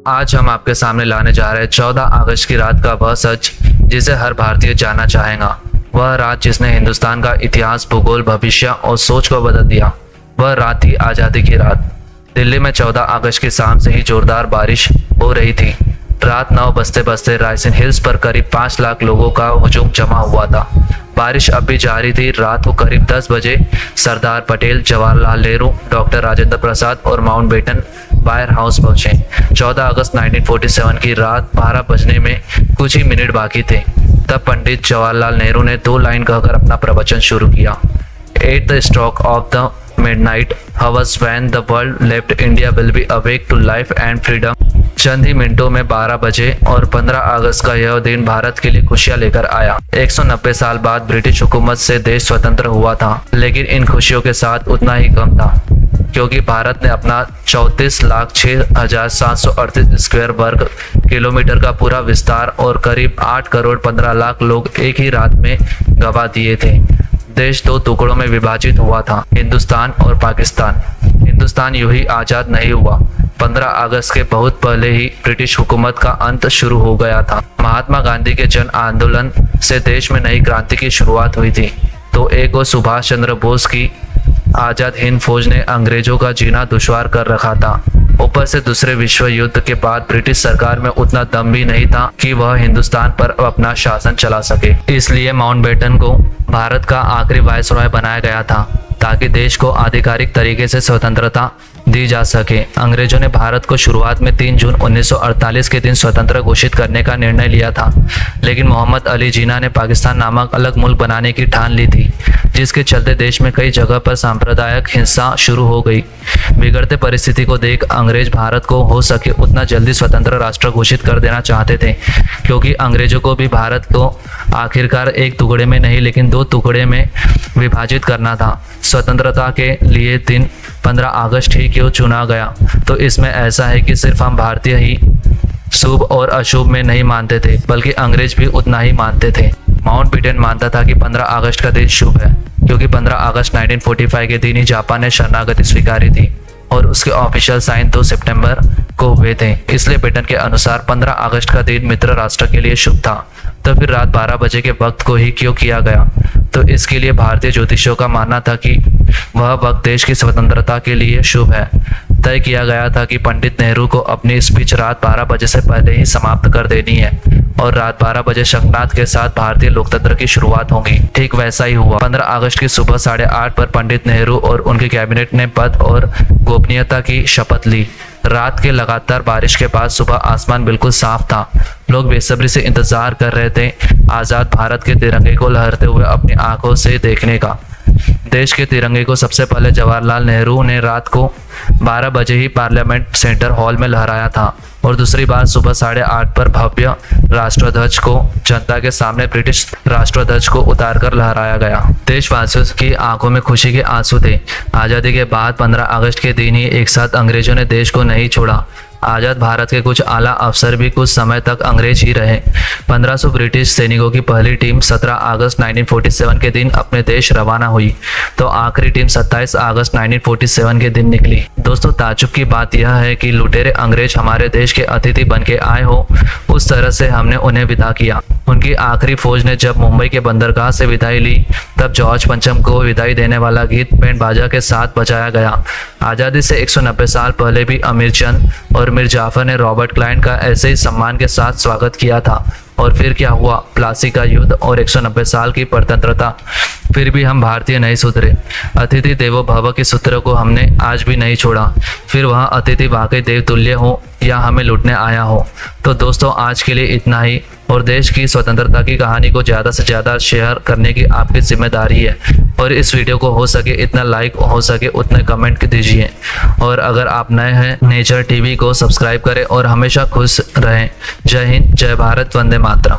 आज हम आपके सामने लाने जा रहे हैं 14 अगस्त की रात का वह सच जिसे हर भारतीय जानना चाहेगा। वह रात जिसने हिंदुस्तान का इतिहास, भूगोल, भविष्य और सोच को बदल दिया। वह रात थी आज़ादी की रात। दिल्ली में 14 अगस्त की शाम से ही जोरदार बारिश हो रही थी। रात 9 बजते बजते रायसेन हिल्स पर करीब 5 लाख लोगों का हुजूम जमा हुआ था। बारिश अब भी जारी थी। रात को करीब 10 बजे सरदार पटेल, जवाहरलाल नेहरू, डॉक्टर राजेंद्र प्रसाद और माउंटबेटन फायर हाउस पहुंचे। 14 अगस्त 1947 की रात 12 बजने में कुछ ही मिनट बाकी थे। तब पंडित जवाहरलाल नेहरू ने 2 लाइन कहकर अपना प्रवचन शुरू किया। At the stroke of the midnight hours when the world left, India will be awake to life and freedom। चंद ही मिनटों में 12 बजे और 15 अगस्त का यह दिन भारत के लिए खुशियां लेकर आया। 190 साल बाद ब्रिटिश हुकूमत से देश स्वतंत्र हुआ था, लेकिन इन खुशियों के साथ उतना ही कम था, क्योंकि भारत ने अपना 34,06,738 स्क्वायर वर्ग किलोमीटर का पूरा विस्तार और करीब 8 करोड़ 15 लाख लोग एक ही रात में गंवा दिए थे। देश 2 टुकड़ों में विभाजित हुआ था, हिंदुस्तान और पाकिस्तान। हिंदुस्तान यूं ही आज़ाद नहीं हुआ। 15 अगस्त के बहुत पहले ही ब्रिटिश हुकूमत का अंत शुरू हो गया था। महात्मा गांधी के जन आंदोलन से देश में नई क्रांति की शुरुआत हुई थी। तो एक और सुभाष चंद्र बोस की आज़ाद हिंद फौज ने अंग्रेजों का जीना दुश्वार कर रखा था। ऊपर से दूसरे विश्व युद्ध के बाद ब्रिटिश सरकार में उतना दम भी नहीं था कि वह हिंदुस्तान पर अपना शासन चला सके। इसलिए माउंटबेटन को भारत का आखिरी वायसरॉय बनाया गया था, ताकि देश को आधिकारिक तरीके से स्वतंत्रता दी जा सके। अंग्रेजों ने भारत को शुरुआत में 3 जून 1948 के दिन स्वतंत्र घोषित करने का निर्णय लिया था, लेकिन मोहम्मद अली जिन्ना ने पाकिस्तान नामक अलग मुल्क बनाने की ठान ली थी, जिसके चलते देश में कई जगह पर सांप्रदायिक हिंसा शुरू हो गई। बिगड़ते परिस्थिति को देख अंग्रेज भारत को हो सके उतना जल्दी स्वतंत्र राष्ट्र घोषित कर देना चाहते थे, क्योंकि अंग्रेजों को भी भारत को आखिरकार एक टुकड़े में नहीं लेकिन 2 टुकड़े में विभाजित करना था। स्वतंत्रता के लिए दिन 15 अगस्त ही क्यों चुना गया, तो इसमें ऐसा है कि सिर्फ हम भारतीय ही शुभ और अशुभ में नहीं मानते थे, बल्कि अंग्रेज भी उतना ही मानते थे। माउंटबेटन मानता था कि 15 अगस्त का दिन शुभ है, क्योंकि 15 अगस्त 1945 के दिन ही जापान ने शरणागति स्वीकारी थी और उसके ऑफिशियल साइन 2 सितंबर को हुए थे। इसलिए बेटन के अनुसार 15 अगस्त का दिन मित्र राष्ट्र के लिए शुभ था। तो फिर रात 12 बजे के वक्त को ही क्यों किया गया, तो इसके लिए भारतीय ज्योतिषियों का मानना था कि वह वक्त देश की स्वतंत्रता के लिए शुभ है। तय किया गया था कि पंडित नेहरू को अपनी स्पीच रात 12 बजे से पहले ही समाप्त कर देनी है और रात 12 बजे शंखनाद के साथ भारतीय लोकतंत्र की शुरुआत होगी। ठीक वैसा ही हुआ। 15 अगस्त की सुबह 8:30 पर पंडित नेहरू और उनके कैबिनेट ने पद और गोपनीयता की शपथ ली। रात के लगातार बारिश के बाद सुबह आसमान बिल्कुल साफ था। लोग बेसब्री से इंतजार कर रहे थे आज़ाद भारत के तिरंगे को लहरते हुए अपनी आंखों से देखने का। देश के तिरंगे को सबसे पहले जवाहरलाल नेहरू ने रात को 12 बजे ही पार्लियामेंट सेंटर हॉल में लहराया था और दूसरी बार सुबह 8:30 पर भव्य राष्ट्रध्वज को जनता के सामने ब्रिटिश राष्ट्रध्वज को उतारकर लहराया गया। देशवासियों की आंखों में खुशी के आंसू थे। आज़ादी के बाद 15 अगस्त के दिन ही एक साथ अंग्रेजों ने देश को नहीं छोड़ा। आज़ाद भारत के कुछ आला अफसर भी कुछ समय तक अंग्रेज ही रहे। 1500 ब्रिटिश सैनिकों की पहली टीम 17 अगस्त 1947 के दिन अपने देश रवाना हुई, तो आखिरी टीम 27 अगस्त 1947 के दिन निकली। दोस्तों, ताज्जुब की बात यह है कि लुटेरे अंग्रेज हमारे देश के अतिथि बन के आए हो, उस तरह से हमने उन्हें विदा किया। उनकी आखिरी फौज ने जब मुंबई के बंदरगाह से विदाई ली, तब जॉर्ज पंचम को विदाई देने वाला गीत बैंड बाजा के साथ बजाया गया। आज़ादी से 190 साल पहले भी अमीर चंद और मीर जाफर ने रॉबर्ट क्लाइव का ऐसे ही सम्मान के साथ स्वागत किया था। और फिर क्या हुआ? प्लासी का युद्ध और 190 साल की स्वतंत्रता। फिर भी हम भारतीय नहीं सुधरे। अतिथि देवो भव के सूत्र को हमने आज भी नहीं छोड़ा, फिर वह अतिथि वाकई देवतुल्य हो या हमें लूटने आया हो। तो दोस्तों, आज के लिए इतना ही, और देश की स्वतंत्रता की कहानी को ज़्यादा से ज़्यादा शेयर करने की आपकी जिम्मेदारी है। और इस वीडियो को हो सके इतना लाइक, हो सके उतने कमेंट दीजिए। और अगर आप नए हैं, नेचर टीवी को सब्सक्राइब करें और हमेशा खुश रहें। जय हिंद, जय भारत, वंदे मातरम।